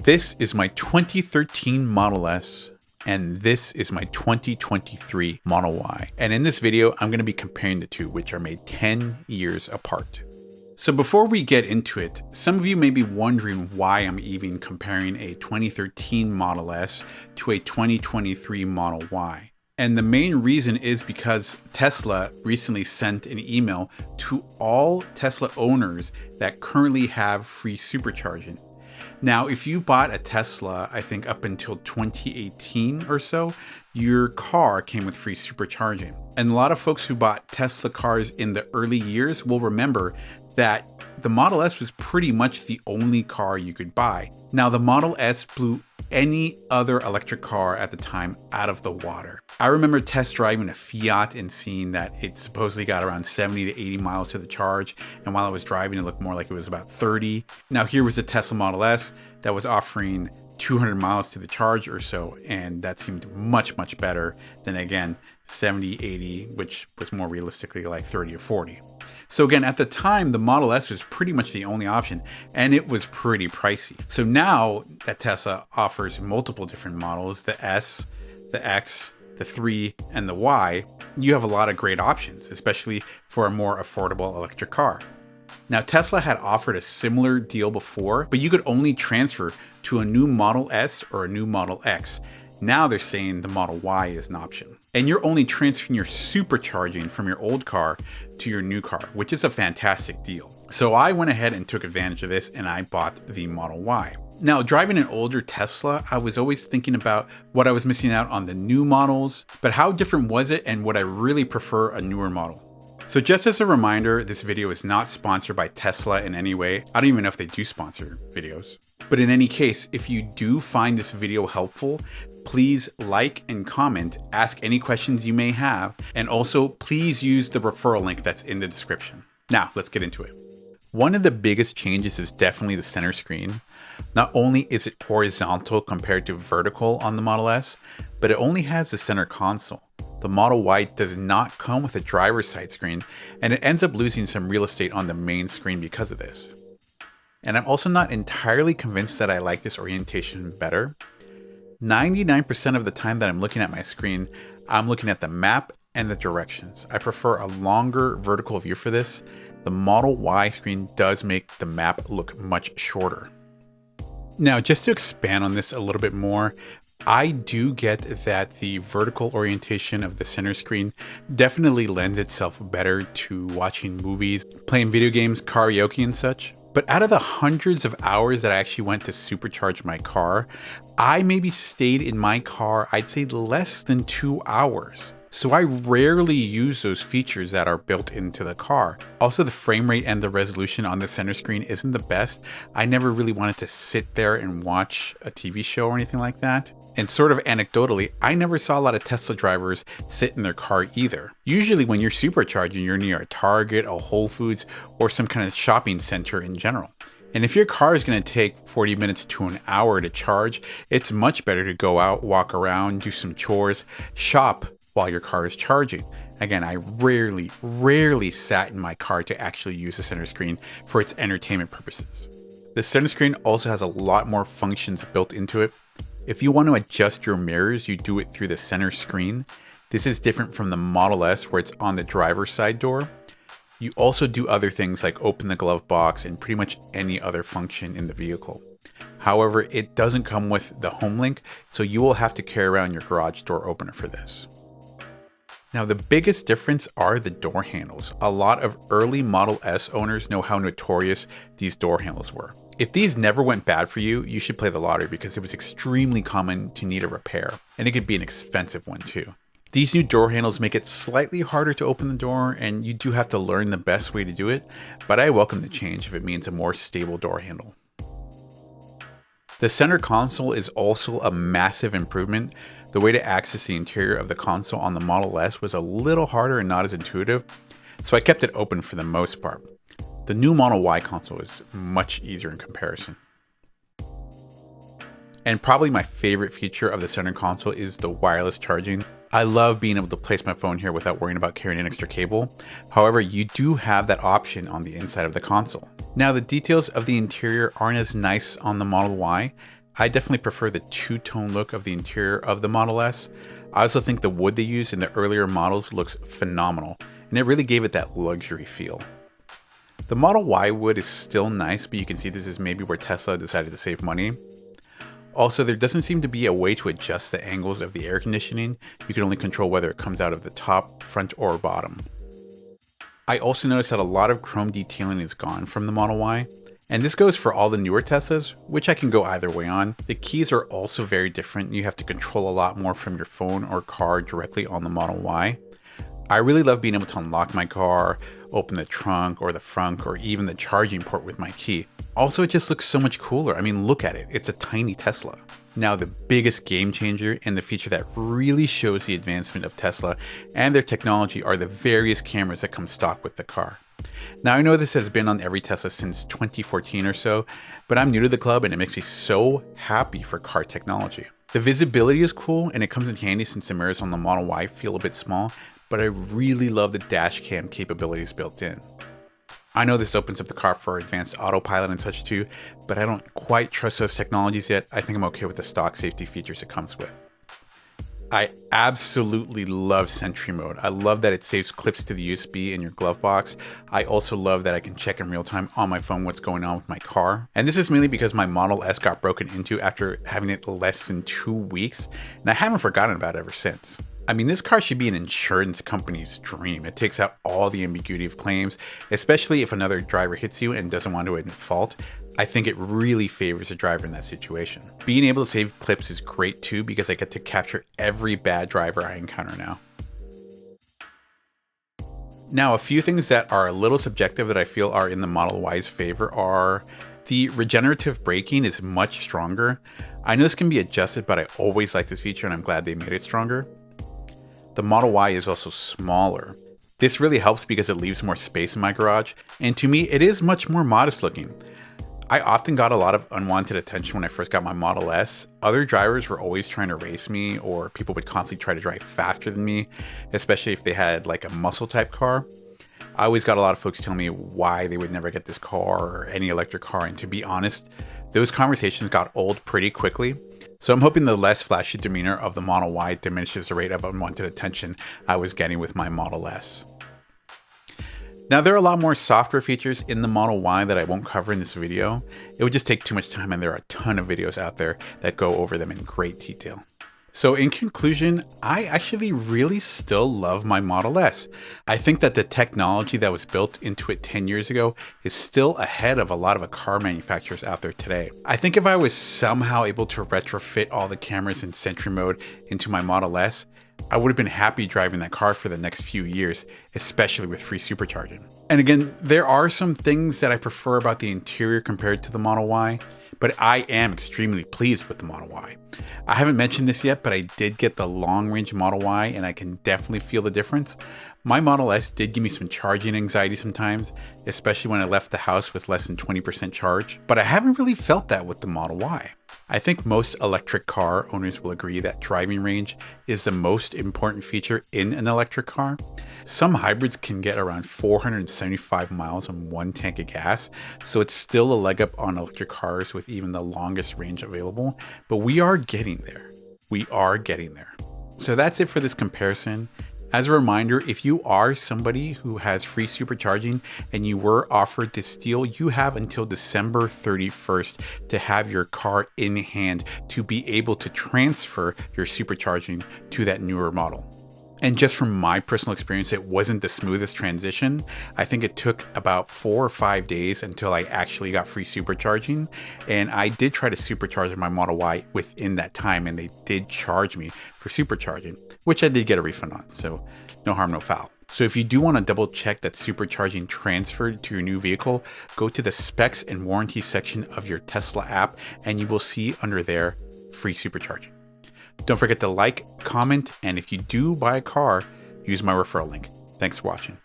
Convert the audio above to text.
This is my 2013 Model S, and this is my 2023 Model Y. And in this video, I'm going to be comparing the two, which are made 10 years apart. So before we get into it, some of you may be wondering why I'm even comparing a 2013 Model S to a 2023 Model Y. And the main reason is because Tesla recently sent an email to all Tesla owners that currently have free supercharging. Now, if you bought a Tesla, I think up until 2018 or so, your car came with free supercharging. And a lot of folks who bought Tesla cars in the early years will remember that the Model S was pretty much the only car you could buy. Now, the Model S blew any other electric car at the time out of the water. I remember test driving a Fiat and seeing that it supposedly got around 70 to 80 miles to the charge. And while I was driving, it looked more like it was about 30. Now here was a Tesla Model S that was offering 200 miles to the charge or so. And that seemed much, much better than, again, 70, 80, which was more realistically like 30 or 40. So again, at the time, the Model S was pretty much the only option, and it was pretty pricey. So now that Tesla offers multiple different models, the S, the X, the 3, and the Y, you have a lot of great options, especially for a more affordable electric car. Now, Tesla had offered a similar deal before, but you could only transfer to a new Model S or a new Model X. Now they're saying the Model Y is an option. And you're only transferring your supercharging from your old car to your new car, which is a fantastic deal. So I went ahead and took advantage of this and I bought the Model Y. Now, driving an older Tesla, I was always thinking about what I was missing out on the new models, but how different was it and would I really prefer a newer model? So just as a reminder, this video is not sponsored by Tesla in any way. I don't even know if they do sponsor videos. But in any case, if you do find this video helpful, please like and comment, ask any questions you may have, and also please use the referral link that's in the description. Now, let's get into it. One of the biggest changes is definitely the center screen. Not only is it horizontal compared to vertical on the Model S, but it only has the center console. The Model Y does not come with a driver's side screen, and it ends up losing some real estate on the main screen because of this. And I'm also not entirely convinced that I like this orientation better. 99% of the time that I'm looking at my screen, I'm looking at the map and the directions. I prefer a longer vertical view for this. The Model Y screen does make the map look much shorter. Now, just to expand on this a little bit more, I do get that the vertical orientation of the center screen definitely lends itself better to watching movies, playing video games, karaoke and such. But out of the hundreds of hours that I actually went to supercharge my car, I maybe stayed in my car, I'd say less than 2 hours. So I rarely use those features that are built into the car. Also, the frame rate and the resolution on the center screen isn't the best. I never really wanted to sit there and watch a TV show or anything like that. And sort of anecdotally, I never saw a lot of Tesla drivers sit in their car either. Usually when you're supercharging, you're near a Target, a Whole Foods, or some kind of shopping center in general. And if your car is going to take 40 minutes to an hour to charge, it's much better to go out, walk around, do some chores, shop while your car is charging. Again, I rarely sat in my car to actually use the center screen for its entertainment purposes. The center screen also has a lot more functions built into it. If you want to adjust your mirrors, you do it through the center screen. This is different from the Model S where it's on the driver's side door. You also do other things like open the glove box and pretty much any other function in the vehicle. However, it doesn't come with the home link, so you will have to carry around your garage door opener for this. Now, the biggest difference are the door handles. A lot of early Model S owners know how notorious these door handles were. If these never went bad for you, you should play the lottery because it was extremely common to need a repair, and it could be an expensive one too. These new door handles make it slightly harder to open the door, and you do have to learn the best way to do it, but I welcome the change if it means a more stable door handle. The center console is also a massive improvement. The way to access the interior of the console on the Model S was a little harder and not as intuitive, so I kept it open for the most part. The new Model Y console is much easier in comparison. And probably my favorite feature of the center console is the wireless charging. I love being able to place my phone here without worrying about carrying an extra cable. However, you do have that option on the inside of the console. Now, the details of the interior aren't as nice on the Model Y. I definitely prefer the two-tone look of the interior of the Model S. I also think the wood they used in the earlier models looks phenomenal, and it really gave it that luxury feel. The Model Y wood is still nice, but you can see this is maybe where Tesla decided to save money. Also, there doesn't seem to be a way to adjust the angles of the air conditioning. You can only control whether it comes out of the top, front, or bottom. I also noticed that a lot of chrome detailing is gone from the Model Y. And this goes for all the newer Teslas, which I can go either way on. The keys are also very different. You have to control a lot more from your phone or car directly on the Model Y. I really love being able to unlock my car, open the trunk or the front or even the charging port with my key. Also, it just looks so much cooler. I mean, look at it. It's a tiny Tesla. Now, the biggest game changer and the feature that really shows the advancement of Tesla and their technology are the various cameras that come stock with the car. Now, I know this has been on every Tesla since 2014 or so, but I'm new to the club and it makes me so happy for car technology. The visibility is cool and it comes in handy since the mirrors on the Model Y feel a bit small, but I really love the dash cam capabilities built in. I know this opens up the car for advanced autopilot and such too, but I don't quite trust those technologies yet. I think I'm okay with the stock safety features it comes with. I absolutely love Sentry mode. I love that it saves clips to the USB in your glove box. I also love that I can check in real time on my phone what's going on with my car. And this is mainly because my Model S got broken into after having it less than 2 weeks, and I haven't forgotten about it ever since. I mean, this car should be an insurance company's dream. It takes out all the ambiguity of claims, especially if another driver hits you and doesn't want to admit fault. I think it really favors a driver in that situation. Being able to save clips is great too because I get to capture every bad driver I encounter now. Now, a few things that are a little subjective that I feel are in the Model Y's favor are the regenerative braking is much stronger. I know this can be adjusted, but I always like this feature and I'm glad they made it stronger. The Model Y is also smaller. This really helps because it leaves more space in my garage, and to me, it is much more modest looking. I often got a lot of unwanted attention when I first got my Model S. Other drivers were always trying to race me, or people would constantly try to drive faster than me, especially if they had like a muscle type car. I always got a lot of folks telling me why they would never get this car or any electric car, and to be honest, those conversations got old pretty quickly. So I'm hoping the less flashy demeanor of the Model Y diminishes the rate of unwanted attention I was getting with my Model S. Now, there are a lot more software features in the Model Y that I won't cover in this video. It would just take too much time and there are a ton of videos out there that go over them in great detail. So in conclusion, I actually really still love my Model S. I think that the technology that was built into it 10 years ago is still ahead of a lot of the car manufacturers out there today. I think if I was somehow able to retrofit all the cameras in Sentry mode into my Model S, I would have been happy driving that car for the next few years, especially with free supercharging. And again, there are some things that I prefer about the interior compared to the Model Y, but I am extremely pleased with the Model Y. I haven't mentioned this yet, but I did get the long-range Model Y and I can definitely feel the difference. My Model S did give me some charging anxiety sometimes, especially when I left the house with less than 20% charge, but I haven't really felt that with the Model Y. I think most electric car owners will agree that driving range is the most important feature in an electric car. Some hybrids can get around 475 miles on one tank of gas, so it's still a leg up on electric cars with even the longest range available, but we are getting there. We are getting there. So that's it for this comparison. As a reminder, if you are somebody who has free supercharging and you were offered this deal, you have until December 31st to have your car in hand to be able to transfer your supercharging to that newer model. And just from my personal experience, it wasn't the smoothest transition. I think it took about 4 or 5 days until I actually got free supercharging. And I did try to supercharge my Model Y within that time, and they did charge me for supercharging, which I did get a refund on. So no harm, no foul. So if you do want to double check that supercharging transferred to your new vehicle, go to the specs and warranty section of your Tesla app, and you will see under there free supercharging. Don't forget to like, comment, and if you do buy a car, use my referral link. Thanks for watching.